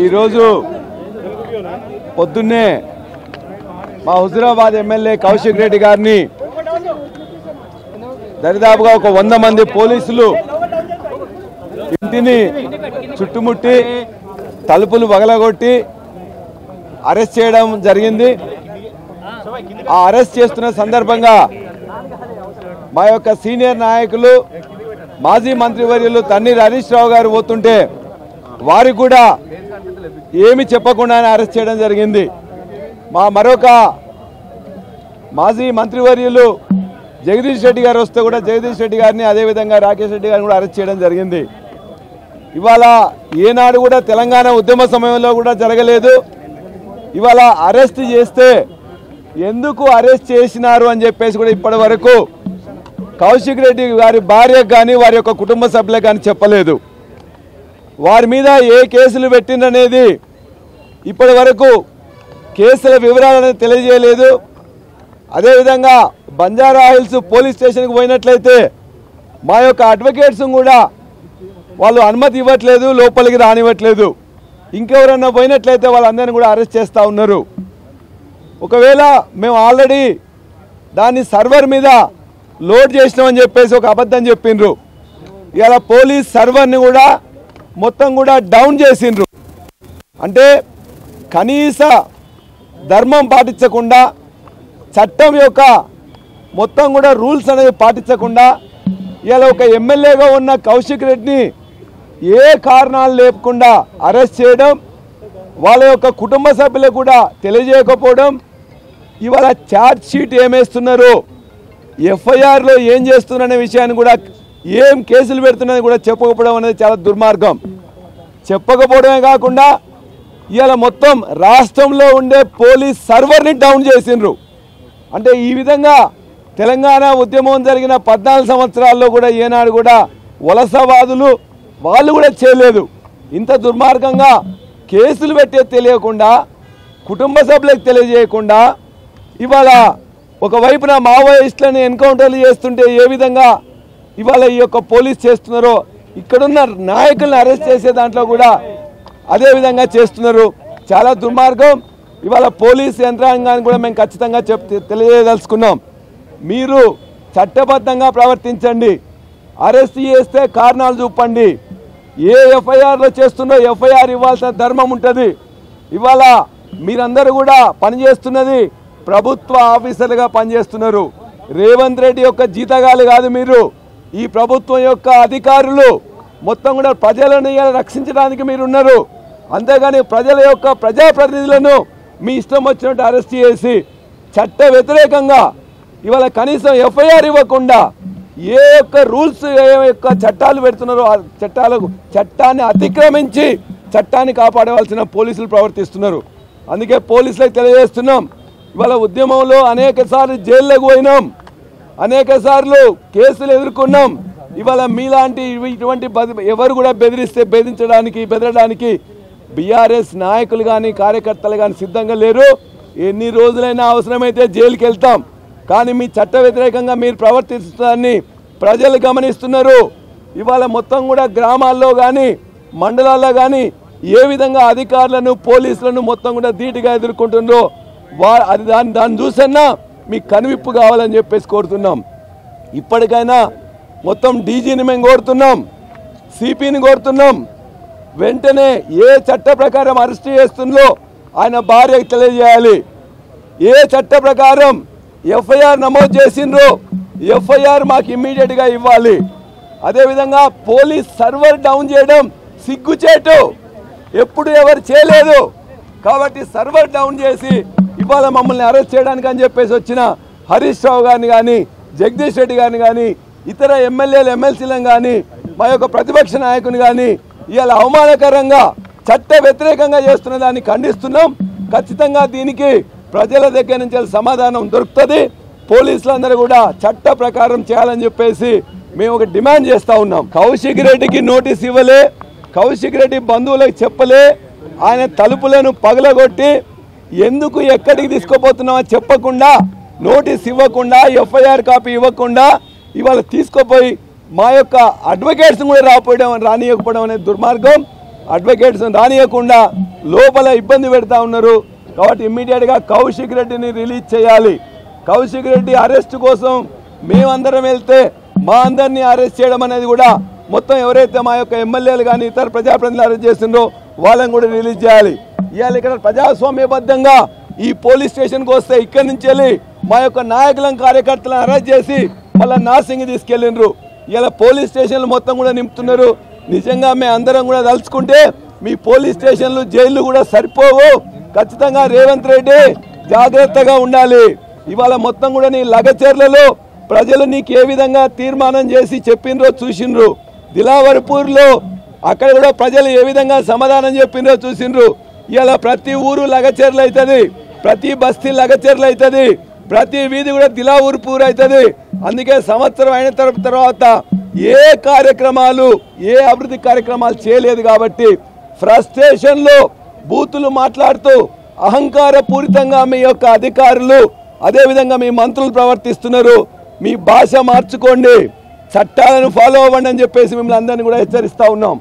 ఈరోజు పొద్దున్నే మా హుజురాబాద్ ఎమ్మెల్యే కౌశిక్ రెడ్డి గారిని దరిదాపుగా ఒక 100 మంది పోలీసులు ఇంటిని చుట్టుముట్టి తలుపులు పగలగొట్టి అరెస్ట్ చేయడం జరిగింది. ఆ అరెస్ట్ చేస్తున్న సందర్భంగా మా యొక్క సీనియర్ నాయకులు మాజీ మంత్రివర్యులు తన్నీర్ హరీష్ రావు గారు పోతుంటే వారికి కూడా ఏమి చెప్పకుండానే అరెస్ట్ చేయడం జరిగింది. మరొక మాజీ మంత్రివర్యులు జగదీష్ రెడ్డి గారు వస్తే కూడా జగదీష్ రెడ్డి గారిని అదేవిధంగా రాకేష్ రెడ్డి గారిని కూడా అరెస్ట్ చేయడం జరిగింది. ఇవాళ ఏనాడు కూడా తెలంగాణ ఉద్యమ సమయంలో కూడా జరగలేదు. ఇవాళ అరెస్ట్ చేస్తే ఎందుకు అరెస్ట్ చేసినారు అని చెప్పేసి కూడా ఇప్పటి వరకు కౌశిక్ రెడ్డి గారి భార్యకు కానీ వారి యొక్క కుటుంబ సభ్యులకు కానీ చెప్పలేదు. వారి మీద ఏ కేసులు పెట్టిందనేది ఇప్పటి వరకు కేసుల వివరాలను తెలియజేయలేదు. అదేవిధంగా బంజారా హిల్స్ పోలీస్ స్టేషన్కి పోయినట్లయితే మా యొక్క అడ్వకేట్స్ కూడా వాళ్ళు అనుమతి ఇవ్వట్లేదు, లోపలికి రానివ్వట్లేదు. ఇంకెవరన్నా పోయినట్లయితే వాళ్ళందరినీ కూడా అరెస్ట్ చేస్తూ ఉన్నారు. ఒకవేళ మేము ఆల్రెడీ దాన్ని సర్వర్ మీద లోడ్ చేసినామని చెప్పేసి ఒక అబద్ధం చెప్పిండ్రు. ఇలా పోలీస్ సర్వర్ని కూడా మొత్తం కూడా డౌన్ చేసిండ్రు. అంటే కనీస ధర్మం పాటించకుండా, చట్టం యొక్క మొత్తం కూడా రూల్స్ అనేది పాటించకుండా ఇలా ఒక ఎమ్మెల్యేగా ఉన్న కౌశిక్ రెడ్డిని ఏ కారణాలు లేకుండా అరెస్ట్ చేయడం, వాళ్ళ యొక్క కుటుంబ సభ్యులకు కూడా తెలియజేయకపోవడం, ఇవాళ ఛార్జ్ షీట్ ఏమేస్తున్నారు, ఎఫ్ఐఆర్లో ఏం చేస్తున్నారనే విషయాన్ని కూడా, ఏం కేసులు పెడుతున్నది కూడా చెప్పకపోవడం అనేది చాలా దుర్మార్గం. చెప్పకపోవడమే కాకుండా ఇవాళ మొత్తం రాష్ట్రంలో ఉండే పోలీస్ సర్వర్ని డౌన్ చేసిండ్రు. అంటే ఈ విధంగా తెలంగాణ ఉద్యమం జరిగిన 14 సంవత్సరాల్లో కూడా ఏనాడు కూడా వలసవాదులు వాళ్ళు కూడా చేయలేదు. ఇంత దుర్మార్గంగా కేసులు పెట్టే తెలియకుండా, కుటుంబ సభ్యులకు తెలియజేయకుండా ఇవాళ ఒకవైపున మావోయిస్టులను ఎన్కౌంటర్లు చేస్తుంటే ఏ విధంగా ఇవాళ ఈ యొక్క పోలీస్ చేస్తున్నారో, ఇక్కడున్న నాయకులను అరెస్ట్ చేసే దాంట్లో కూడా అదే విధంగా చేస్తున్నారు. చాలా దుర్మార్గం. ఇవాళ పోలీస్ యంత్రాంగాన్ని కూడా మేము ఖచ్చితంగా తెలియజేయదలుచుకున్నాం. మీరు చట్టబద్ధంగా ప్రవర్తించండి. అరెస్ట్ చేస్తే కారణాలు చూపండి. ఏ ఎఫ్ఐఆర్లో చేస్తుందో ఎఫ్ఐఆర్ ఇవ్వాల్సిన ధర్మం ఉంటుంది. ఇవాళ మీరందరూ కూడా పనిచేస్తున్నది ప్రభుత్వ ఆఫీసర్లుగా పనిచేస్తున్నారు. రేవంత్ రెడ్డి యొక్క జీతగాలు కాదు మీరు. ఈ ప్రభుత్వం యొక్క అధికారులు మొత్తం కూడా ప్రజలను రక్షించడానికి మీరు ఉన్నారు. అంతేగాని ప్రజల యొక్క ప్రజాప్రతినిధులను మీ ఇష్టం వచ్చినట్టు అరెస్ట్ చేసి చట్ట వ్యతిరేకంగా ఇవాళ కనీసం ఎఫ్ఐఆర్ ఇవ్వకుండా ఏ యొక్క రూల్స్, ఏ యొక్క చట్టాలు పెడుతున్నారో ఆ చట్టాన్ని అతిక్రమించి చట్టాన్ని కాపాడవలసిన పోలీసులు ప్రవర్తిస్తున్నారు. అందుకే పోలీసులకు తెలియజేస్తున్నాం, ఇవాళ ఉద్యమంలో అనేక సార్లు జైల్లోకి పోయినాం, అనేక సార్లు కేసులు ఎదుర్కొన్నాం. ఇవాళ మీలాంటి ఇటువంటి ఎవరు కూడా బెదరడానికి బీఆర్ఎస్ నాయకులు కానీ కార్యకర్తలు కానీ సిద్ధంగా లేరు. ఎన్ని రోజులైనా అవసరమైతే జైలుకి వెళ్తాం. కానీ మీ చట్ట వ్యతిరేకంగా మీరు ప్రవర్తిస్తారని ప్రజలు గమనిస్తున్నారు. ఇవాళ మొత్తం కూడా గ్రామాల్లో కానీ మండలాల్లో కానీ ఏ విధంగా అధికారులను పోలీసులను మొత్తం కూడా ధీటుగా ఎదుర్కొంటున్నారో దాన్ని చూసన్నా మీకు కనువిప్పు కావాలని చెప్పేసి కోరుతున్నాం. ఇప్పటికైనా మొత్తం డీజీని మేము కోరుతున్నాం, సిపిని కోరుతున్నాం. వెంటనే ఏ చట్ట ప్రకారం అరెస్ట్ చేస్తుందో ఆయన భార్యకు తెలియజేయాలి. ఏ చట్ట ప్రకారం ఎఫ్ఐఆర్ నమోదు చేసిండ్రో ఎఫ్ఐఆర్ మాకు ఇమ్మీడియట్గా ఇవ్వాలి. అదేవిధంగా పోలీస్ సర్వర్ డౌన్ చేయడం సిగ్గుచేటు, ఎప్పుడు ఎవరు చేయలేదు. కాబట్టి సర్వర్ డౌన్ చేసి ఇవాళ మమ్మల్ని అరెస్ట్ చేయడానికి అని చెప్పేసి వచ్చిన హరీష్ రావు గారిని కానీ, జగదీష్ రెడ్డి గారిని కానీ, ఇతర ఎమ్మెల్యేలు ఎమ్మెల్సీలను కానీ, మా యొక్క ప్రతిపక్ష నాయకుని కానీ ఇవాళ అవమానకరంగా చట్ట వ్యతిరేకంగా చేస్తున్న దాన్ని ఖండిస్తున్నాం. ఖచ్చితంగా దీనికి ప్రజల దగ్గర నుంచి సమాధానం దొరుకుతుంది. పోలీసులందరూ కూడా చట్ట ప్రకారం చేయాలని చెప్పేసి మేము ఒక డిమాండ్ చేస్తూ ఉన్నాం. కౌశిక్ రెడ్డికి నోటీస్ ఇవ్వలే, కౌశిక్ రెడ్డి బంధువులకు చెప్పలే, ఆయన తలుపులను పగలగొట్టి ఎందుకు ఎక్కడికి తీసుకుపోతున్నామో చెప్పకుండా, నోటీస్ ఇవ్వకుండా, ఎఫ్ఐఆర్ కాపీ ఇవ్వకుండా ఇవాళ తీసుకుపోయి మా యొక్క అడ్వకేట్స్ కూడా రానియకపోవడం అనేది దుర్మార్గం. అడ్వకేట్స్ రానియకుండా లోపల ఇబ్బంది పెడతా ఉన్నారు. కాబట్టి ఇమ్మీడియట్గా కౌశిక్ రెడ్డిని రిలీజ్ చేయాలి. కౌశిక్ రెడ్డి అరెస్ట్ కోసం మేమందరం వెళ్తే మా అందరినీ అరెస్ట్ చేయడం అనేది కూడా మొత్తం ఎవరైతే మా యొక్క ఎమ్మెల్యేలు కానీ ఇతర ప్రజాప్రతినిధులు అరెస్ట్ చేసిండ్రో వాళ్ళని కూడా రిలీజ్ చేయాలి. ఇవాళ ఇక్కడ ప్రజాస్వామ్యబద్ధంగా ఈ పోలీస్ స్టేషన్కి వస్తే ఇక్కడి నుంచి వెళ్ళి మా యొక్క నాయకులను కార్యకర్తలను అరెస్ట్ చేసి మళ్ళీ నార్సింగ్ తీసుకెళ్ళిండ్రు. ఇలా పోలీస్ స్టేషన్లు మొత్తం కూడా నింపుతున్నారు. నిజంగా మేము అందరం కూడా తలుచుకుంటే మీ పోలీస్ స్టేషన్లు జైళ్ళు కూడా సరిపోవు. ఖచ్చితంగా రేవంత్ రెడ్డి జాగ్రత్తగా ఉండాలి. ఇవాళ మొత్తం కూడా నీ లగచర్లలో ప్రజలు నీకు ఏ విధంగా తీర్మానం చేసి చెప్పిండ్రో చూసిండ్రు. దిలావర్పూర్లో అక్కడ కూడా ప్రజలు ఏ విధంగా సమాధానం చెప్పిండ్రో చూసిండ్రు. ఇలా ప్రతి ఊరు లగచర్లు అవుతుంది, ప్రతి బస్తీ లగచర్లు అవుతుంది, ప్రతి వీధి కూడా దిలావర్పూర్ అవుతుంది. అందుకే సంవత్సరం అయిన తర్వాత ఏ కార్యక్రమాలు ఏ అభివృద్ధి కార్యక్రమాలు చేయలేదు. కాబట్టి ఫ్రస్ట్రేషన్లో బూతులు మాట్లాడుతూ అహంకారపూరితంగా మీ యొక్క అధికారులు అదేవిధంగా మీ మంత్రులు ప్రవర్తిస్తున్నారు. మీ భాష మార్చుకోండి, చట్టాలను ఫాలో అవ్వండి అని చెప్పేసి మిమ్మల్ని అందరినీ కూడా హెచ్చరిస్తా ఉన్నాం.